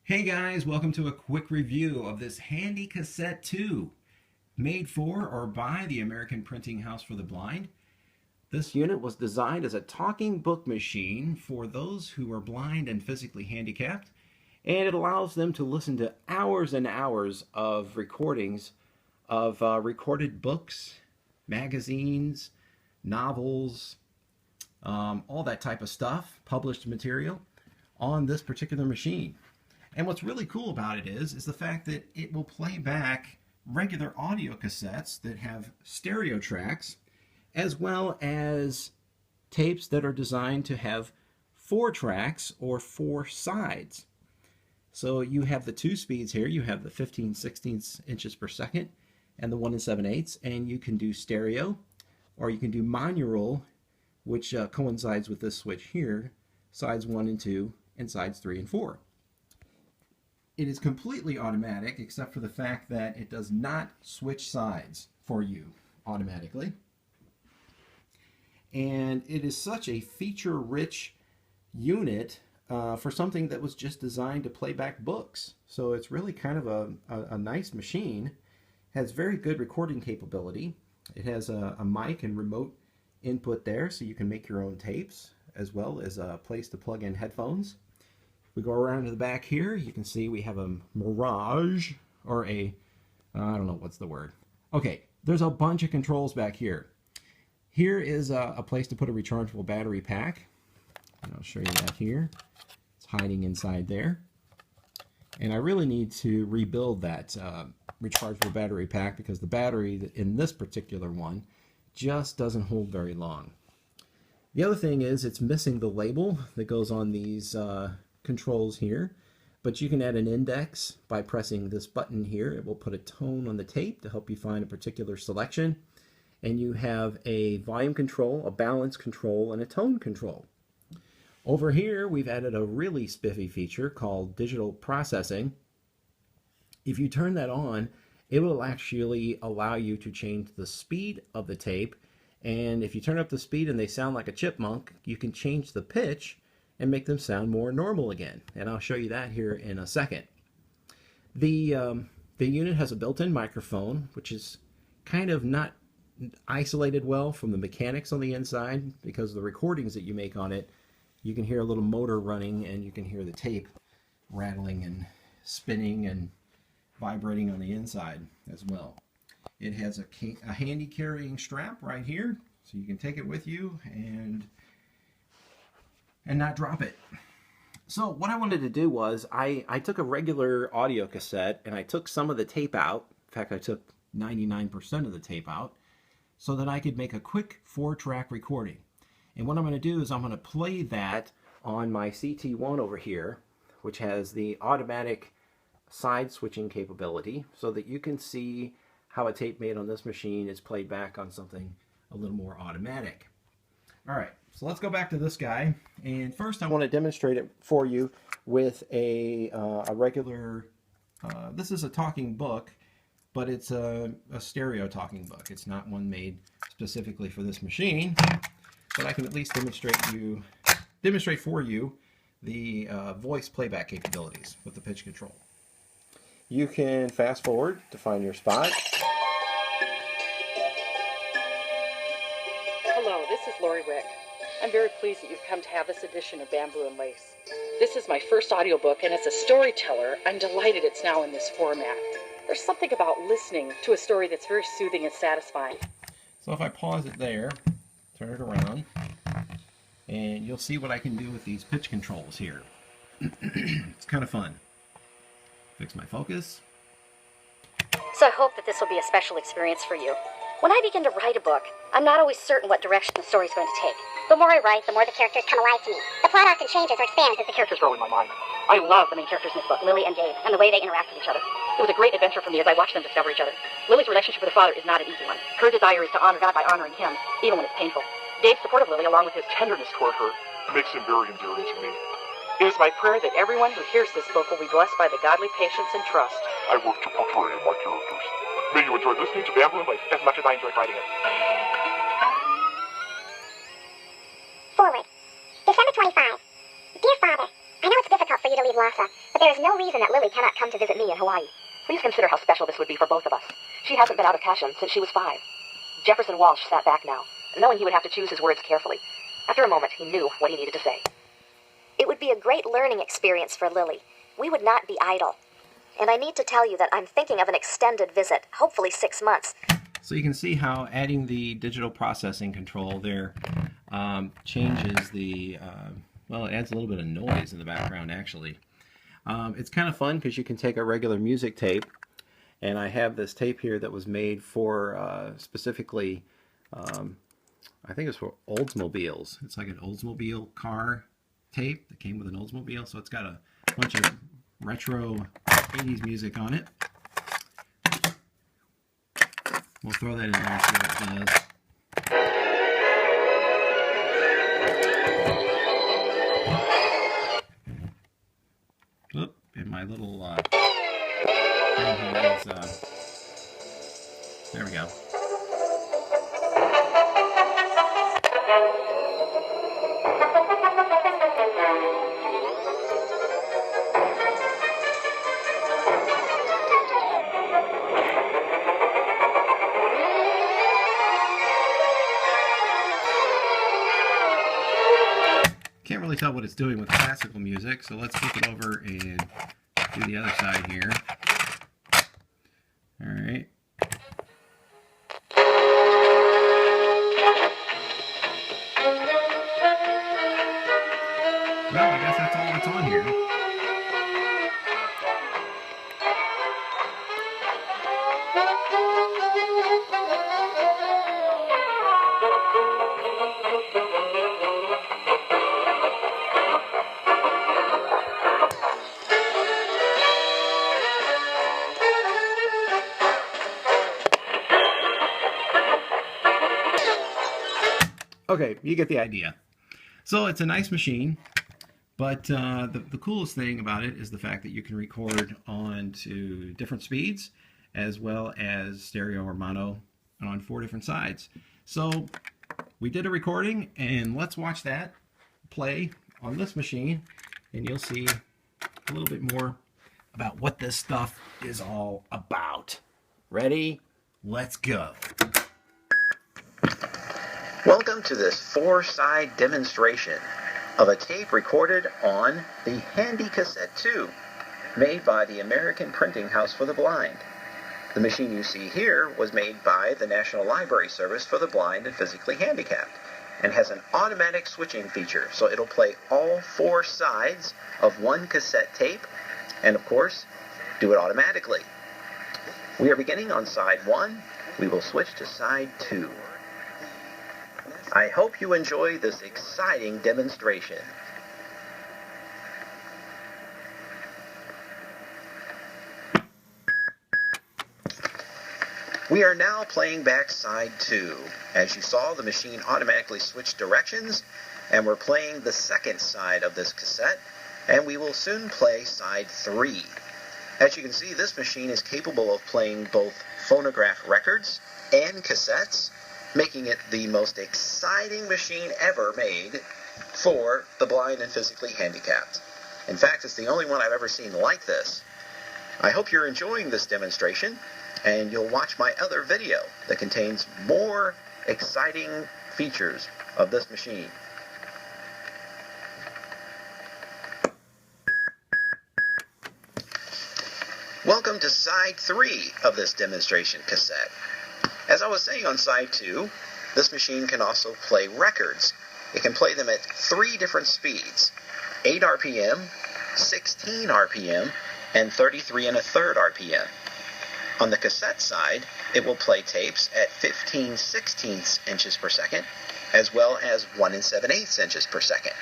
Hey guys, welcome to a quick review of this handy Cassette 2, made for or by the American Printing House for the Blind. This unit was designed as a talking book machine for those who are blind and physically handicapped, and it allows them to listen to hours and hours of recordings of recorded books, magazines, novels, all that type of stuff, published material on this particular machine. And what's really cool about it is the fact that it will play back regular audio cassettes that have stereo tracks, as well as tapes that are designed to have 4 tracks or 4 sides. So you have the 2 speeds here. You have the 15/16 inches per second and the 1 7/8, and you can do stereo, or you can do monaural, which coincides with this switch here, sides 1 and 2 and sides 3 and 4. It is completely automatic, except for the fact that it does not switch sides for you automatically. And it is such a feature-rich unit for something that was just designed to play back books. So it's really kind of a nice machine. It has very good recording capability. It has a mic and remote input there, so you can make your own tapes, as well as a place to plug in headphones. We go around to the back here, you can see we have a Mirage, or I don't know what's the word. Okay, there's a bunch of controls back here. Here is a place to put a rechargeable battery pack. And I'll show you that here. It's hiding inside there. And I really need to rebuild that rechargeable battery pack because the battery in this particular one just doesn't hold very long. The other thing is it's missing the label that goes on these controls here, but you can add an index by pressing this button here. It will put a tone on the tape to help you find a particular selection, and you have a volume control, a balance control, and a tone control. Over here we've added a really spiffy feature called digital processing. If you turn that on, it will actually allow you to change the speed of the tape, and if you turn up the speed and they sound like a chipmunk, you can change the pitch and make them sound more normal again. And I'll show you that here in a second. The unit has a built-in microphone, which is kind of not isolated well from the mechanics on the inside, because of the recordings that you make on it, you can hear a little motor running and you can hear the tape rattling and spinning and vibrating on the inside as well. It has a handy carrying strap right here, so you can take it with you and not drop it. So what I wanted to do was I took a regular audio cassette and I took some of the tape out. In fact, I took 99% of the tape out so that I could make a quick 4-track recording. And what I'm going to do is I'm going to play that on my CT-1 over here, which has the automatic side switching capability, so that you can see how a tape made on this machine is played back on something a little more automatic. All right, so let's go back to this guy, and first I want to demonstrate it for you with a regular, this is a talking book, but it's a stereo talking book. It's not one made specifically for this machine, but I can at least demonstrate for you the voice playback capabilities with the pitch control. You can fast forward to find your spot. Hello, this is Lori Rick. I'm very pleased that you've come to have this edition of Bamboo and Lace. This is my first audiobook, and as a storyteller, I'm delighted it's now in this format. There's something about listening to a story that's very soothing and satisfying. So if I pause it there, turn it around, and you'll see what I can do with these pitch controls here. It's kind of fun. Fix my focus. So I hope that this will be a special experience for you. When I begin to write a book, I'm not always certain what direction the story's going to take. The more I write, the more the characters come alive to me. The plot often changes or expands as the characters grow in my mind. I love the main characters in this book, Lily and Gabe, and the way they interact with each other. It was a great adventure for me as I watched them discover each other. Lily's relationship with her father is not an easy one. Her desire is to honor God by honoring him, even when it's painful. Gabe's support of Lily, along with his tenderness toward her, makes him very endearing to me. It is my prayer that everyone who hears this book will be blessed by the godly patience and trust I work to portray my characters. May you enjoy listening to Bamboo and Lace as much as I enjoyed writing it. Forward. December 25. Dear Father, I know it's difficult for you to leave Lhasa, but there is no reason that Lily cannot come to visit me in Hawaii. Please consider how special this would be for both of us. She hasn't been out of passion since she was 5. Jefferson Walsh sat back now, knowing he would have to choose his words carefully. After a moment, he knew what he needed to say. It would be a great learning experience for Lily. We would not be idle. And I need to tell you that I'm thinking of an extended visit, hopefully 6 months. So you can see how adding the digital processing control there changes the, well, it adds a little bit of noise in the background actually. It's kind of fun because you can take a regular music tape, and I have this tape here that was made for specifically, I think it's for Oldsmobiles. It's like an Oldsmobile car tape that came with an Oldsmobile, so it's got a bunch of retro 80s music on it. We'll throw that in there and see what it does. Oop, and my little thing here is, there we go. Can't really tell what it's doing with classical music, so let's flip it over and do the other side here. Alright. Well, I guess that's all that's on here. Okay, you get the idea. So it's a nice machine, but the coolest thing about it is the fact that you can record on to different speeds, as well as stereo or mono on 4 different sides. So we did a recording, and let's watch that play on this machine, and you'll see a little bit more about what this stuff is all about. Ready? Let's go. Welcome to this 4-side demonstration of a tape recorded on the Handy Cassette 2, made by the American Printing House for the Blind. The machine you see here was made by the National Library Service for the Blind and Physically Handicapped, and has an automatic switching feature, so it'll play all 4 sides of one cassette tape, and of course, do it automatically. We are beginning on side 1. We will switch to side 2. I hope you enjoy this exciting demonstration. We are now playing back side 2. As you saw, the machine automatically switched directions, and we're playing the second side of this cassette, and we will soon play side 3. As you can see, this machine is capable of playing both phonograph records and cassettes, making it the most exciting machine ever made for the blind and physically handicapped. In fact, it's the only one I've ever seen like this. I hope you're enjoying this demonstration, and you'll watch my other video that contains more exciting features of this machine. Welcome to side 3 of this demonstration cassette. As I was saying on side 2, this machine can also play records. It can play them at 3 different speeds: 8 RPM, 16 RPM, and 33 1/3 RPM. On the cassette side, it will play tapes at 15/16 inches per second, as well as 1 7/8 inches per second.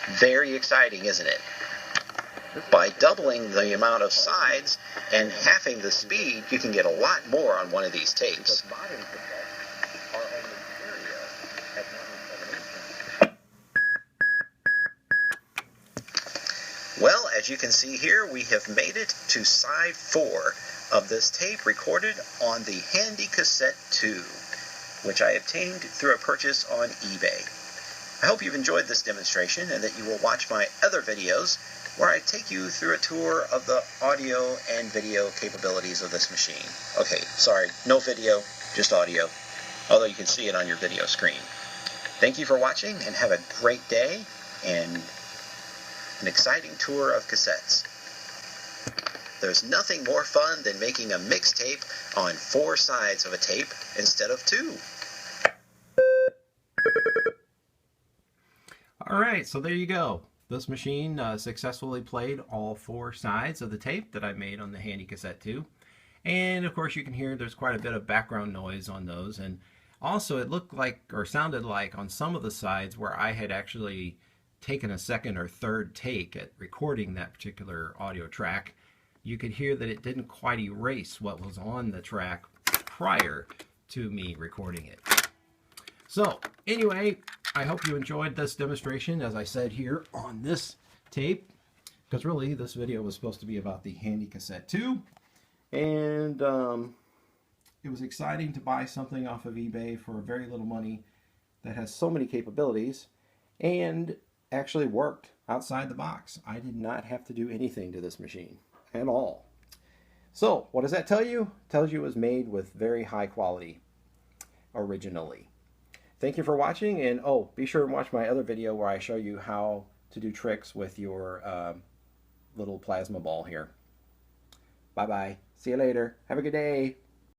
Very exciting, isn't it? By doubling the amount of sides and halving the speed, you can get a lot more on one of these tapes. Well, as you can see here, we have made it to side 4 of this tape recorded on the Handy Cassette 2, which I obtained through a purchase on eBay. I hope you've enjoyed this demonstration and that you will watch my other videos where I take you through a tour of the audio and video capabilities of this machine. Okay, sorry, no video, just audio, although you can see it on your video screen. Thank you for watching, and have a great day and an exciting tour of cassettes. There's nothing more fun than making a mixtape on 4 sides of a tape instead of 2. Alright, so there you go. This machine successfully played all 4 sides of the tape that I made on the Handy Cassette 2. And of course you can hear there's quite a bit of background noise on those. And also it looked like, or sounded like, on some of the sides where I had actually taken a second or third take at recording that particular audio track, you could hear that it didn't quite erase what was on the track prior to me recording it. So anyway, I hope you enjoyed this demonstration, as I said here on this tape, because really this video was supposed to be about the Handy Cassette 2, and it was exciting to buy something off of eBay for very little money that has so many capabilities and actually worked outside the box. I did not have to do anything to this machine at all. So what does that tell you? It tells you it was made with very high quality originally. Thank you for watching, and oh, be sure and watch my other video where I show you how to do tricks with your little plasma ball here. Bye bye. See you later. Have a good day.